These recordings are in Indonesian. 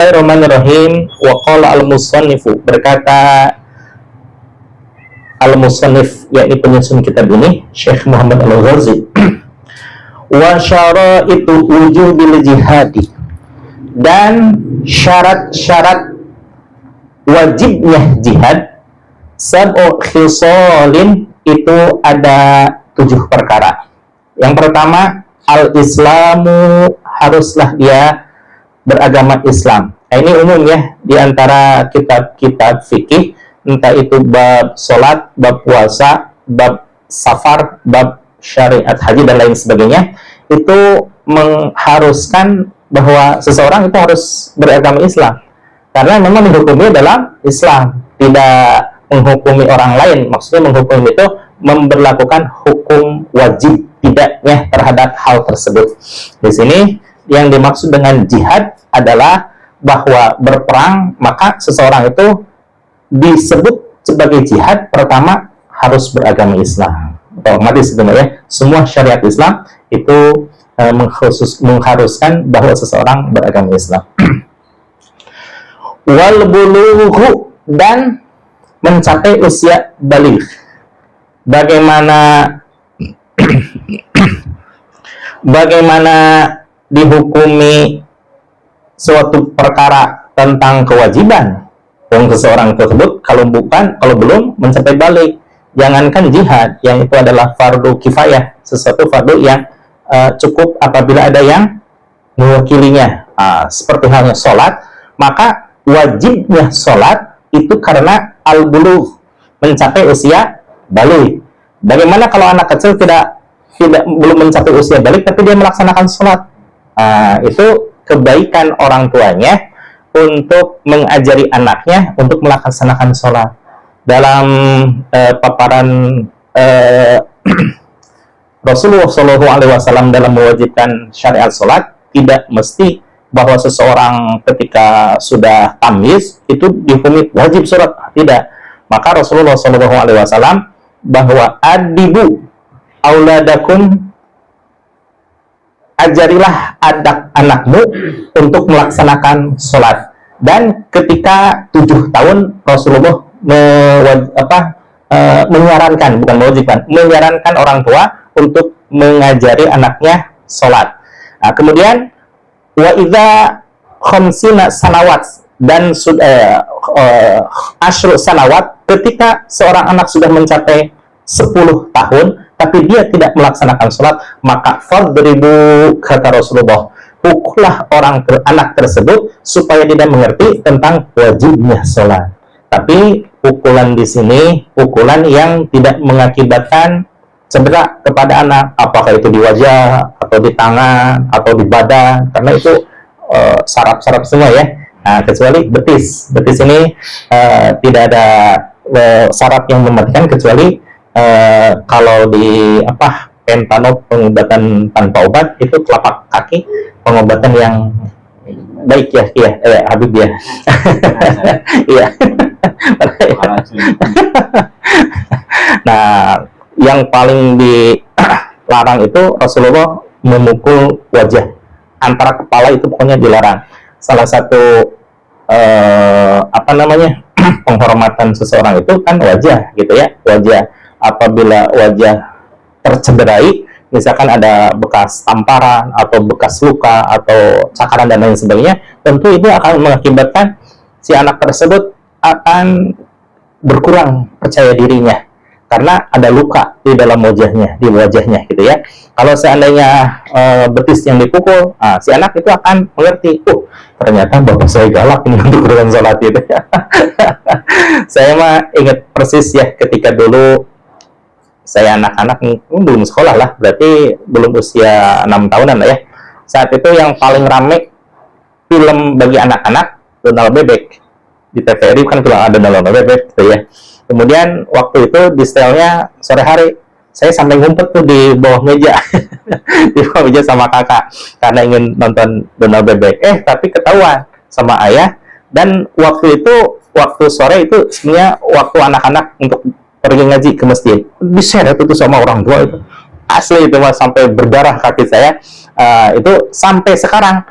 Bismillahirrahmanirrahim. Wa qala al-musannifu, berkata al-musannif, yakni penyusun kitab ini, Syekh Muhammad Al-Ghazi, wa syaraitu wujubil jihadi, dan syarat-syarat wajibnya jihad, sab'u khisalin, itu ada 7 perkara. Yang pertama, al-islamu, haruslah dia beragama Islam. Nah, ini umum ya di antara kitab-kitab fikih, entah itu bab sholat, bab puasa, bab safar, bab syariat haji dan lain sebagainya, itu mengharuskan bahwa seseorang itu harus beragama Islam, karena memang menghukumi dalam Islam, tidak menghukumi orang lain. Maksudnya menghukumi itu memberlakukan hukum wajib tidaknya terhadap hal tersebut. Di sini yang dimaksud dengan jihad adalah bahwa berperang, maka seseorang itu disebut sebagai jihad, pertama harus beragama Islam. Otomatis sebenarnya semua syariat Islam itu mengharuskan bahwa seseorang beragama Islam. Wal bulughu, dan mencapai usia baligh. Bagaimana dihukumi suatu perkara tentang kewajiban yang seseorang tersebut kalau belum mencapai balik. Jangankan jihad, yang itu adalah fardu kifayah, sesuatu fardu yang cukup apabila ada yang mewakilinya. Seperti halnya sholat, maka wajibnya sholat itu karena al-bulugh, mencapai usia balik. Bagaimana kalau anak kecil belum mencapai usia balik tapi dia melaksanakan sholat? Itu kebaikan orang tuanya untuk mengajari anaknya untuk melaksanakan sholat. Dalam paparan Rasulullah SAW dalam mewajibkan syariat sholat, tidak mesti bahwa seseorang ketika sudah tamyiz itu dihukumi wajib sholat, tidak. Maka Rasulullah SAW bahwa adibu auladakum, ajarilah anak-anakmu untuk melaksanakan sholat. Dan ketika 7 tahun Rasulullah menyarankan orang tua untuk mengajari anaknya sholat. Kemudian wa idza khamsina sanawat, dan asyru sanawat, ketika seorang anak sudah mencapai 10 tahun tapi dia tidak melaksanakan sholat, maka fadribu, kata Rasulullah, pukullah anak tersebut supaya dia mengerti tentang wajibnya sholat. Tapi pukulan di sini pukulan yang tidak mengakibatkan cedera kepada anak, apakah itu di wajah atau di tangan atau di badan, karena itu saraf-saraf semua ya. Kecuali betis ini tidak ada saraf yang mematikan, kecuali kalau di pentanop, pengobatan tanpa obat, itu telapak kaki pengobatan yang baik ya, Habib ya. Iya. Nah, yang paling dilarang itu Rasulullah memukul wajah, antara kepala itu pokoknya dilarang. Salah satu penghormatan seseorang itu kan wajah gitu ya, wajah. Apabila wajah tercederai, misalkan ada bekas tamparan atau bekas luka atau cakaran dan lain sebagainya, tentu itu akan mengakibatkan si anak tersebut akan berkurang percaya dirinya karena ada luka di dalam wajahnya gitu ya. Kalau seandainya betis yang dipukul, si anak itu akan mengerti, ternyata bapak saya galak ini untuk urusan sholat gitu ya. Saya mah ingat persis ya, ketika dulu saya anak-anak, belum sekolah lah, berarti belum usia 6 tahunan lah ya. Saat itu yang paling rame film bagi anak-anak Donald Bebek. Di TVRI kan kalau ada Donald Bebek gitu ya. Kemudian waktu itu di setelnya sore hari, saya sampai ngumpet tuh di bawah meja. Di bawah meja sama kakak, karena ingin nonton Donald Bebek. Tapi ketahuan sama ayah. Dan waktu sore itu sebenarnya waktu anak-anak untuk pergi ngaji ke masjid, diseret itu sama orang tua itu. Asli itu mas, sampai berdarah kaki saya. Itu sampai sekarang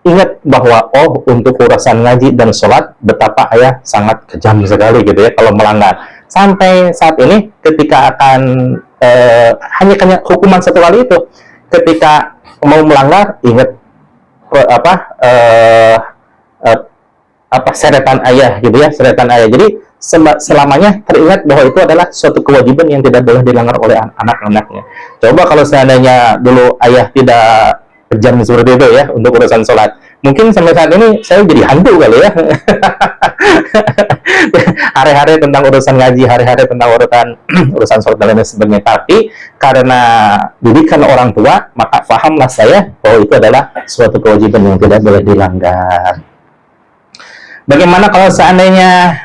ingat bahwa untuk urusan ngaji dan sholat betapa ayah sangat kejam sekali gitu ya kalau melanggar. Sampai saat ini ketika akan hanya hukuman satu kali itu, ketika mau melanggar ingat seretan ayah gitu ya, seretan ayah. Jadi selamanya teringat bahwa itu adalah suatu kewajiban yang tidak boleh dilanggar oleh anak-anaknya. Coba kalau seandainya dulu ayah tidak kejam seperti itu ya untuk urusan sholat, mungkin sampai saat ini saya jadi hantu kali ya. Hari-hari tentang urusan ngaji, hari-hari tentang urusan sholat dan lain sebagainya. Tapi karena didikan orang tua, maka pahamlah saya bahwa itu adalah suatu kewajiban yang tidak boleh dilanggar. Bagaimana kalau seandainya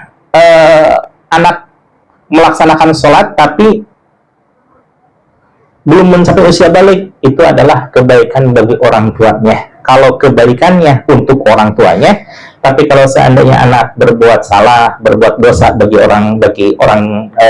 anak melaksanakan sholat tapi belum mencapai usia balik? Itu adalah kebaikan bagi orang tuanya kalau kebaikannya untuk orang tuanya. Tapi kalau seandainya anak berbuat salah, berbuat dosa bagi orang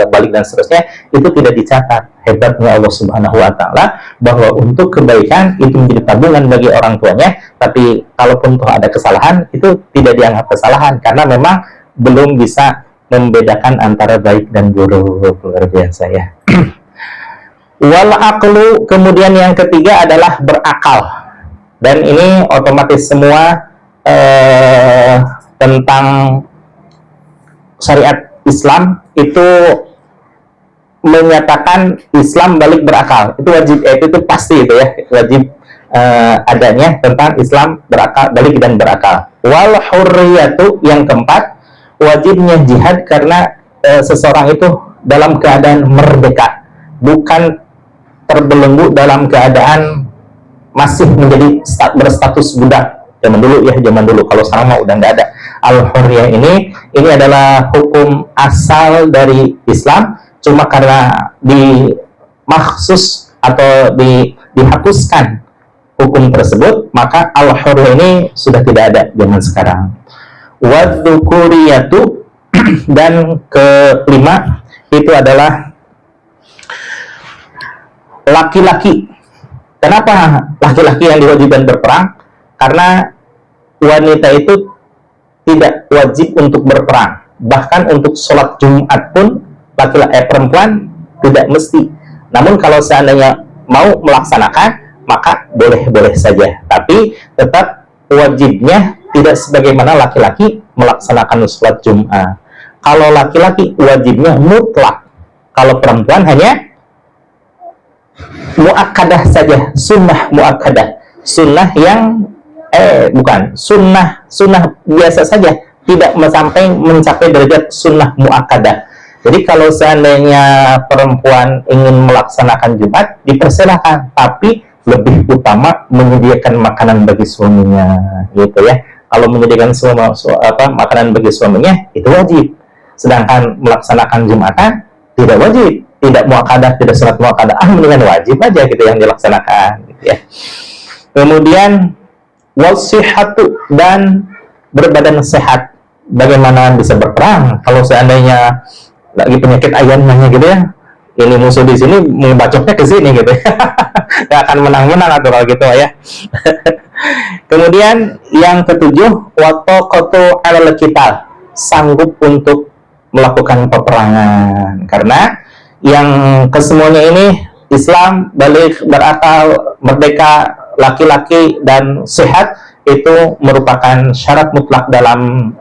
balik dan seterusnya, itu tidak dicatat. Hebatnya Allah Subhanahu wa Ta'ala bahwa untuk kebaikan itu menjadi tabungan bagi orang tuanya. Tapi kalaupun toh ada kesalahan, itu tidak dianggap kesalahan karena memang belum bisa membedakan antara baik dan buruk. Luar biasa ya. Wal aqlu, kemudian yang ketiga adalah berakal. Dan ini otomatis semua tentang syariat Islam itu menyatakan Islam balik berakal. Itu wajib, itu pasti itu ya, wajib adanya tentang Islam berakal, balik dan berakal. Wal hurriyatu, yang keempat, wajibnya jihad karena seseorang itu dalam keadaan merdeka, bukan terbelenggu dalam keadaan masih menjadi berstatus budak. Zaman dulu, kalau sekarang mah udah nggak ada. Al-hurriyah ini adalah hukum asal dari Islam, cuma karena dimaksus atau dihapuskan hukum tersebut, maka al-hurriyah ini sudah tidak ada zaman sekarang. Wadzukuriyatu, dan kelima itu adalah laki-laki. Kenapa laki-laki yang diwajibkan berperang? Karena wanita itu tidak wajib untuk berperang. Bahkan untuk sholat Jumat pun perempuan tidak mesti. Namun kalau seandainya mau melaksanakan, maka boleh-boleh saja. Tapi tetap wajibnya tidak sebagaimana laki-laki melaksanakan sholat Jumat. Kalau laki-laki wajibnya mutlak. Kalau perempuan hanya muakkadah saja, sunnah muakkadah, sunnah yang sunnah biasa saja, tidak sampai mencapai derajat sunnah muakkadah. Jadi kalau seandainya perempuan ingin melaksanakan Jumat, dipersilakan, tapi lebih utama menyediakan makanan bagi suaminya, gitu ya. Kalau menyediakan makanan bagi suaminya itu wajib, sedangkan melaksanakan Jumatan tidak wajib. Tidak muakkadah, tidak sholat muakkadah, mendingan wajib aja gitu yang dilaksanakan gitu ya. Kemudian wasihatu, dan berbadan sehat. Bagaimana bisa berperang kalau seandainya lagi penyakit ayamnya gitu ya, ini musuh di sini membacoknya ke sini gitu ya. Gak akan menang-menang atau kalau gitu ya. Kemudian yang ketujuh, wataqatu alal qital, sanggup untuk melakukan peperangan. Karena yang kesemuanya ini Islam balik berakal, merdeka, laki-laki dan sehat itu merupakan syarat mutlak dalam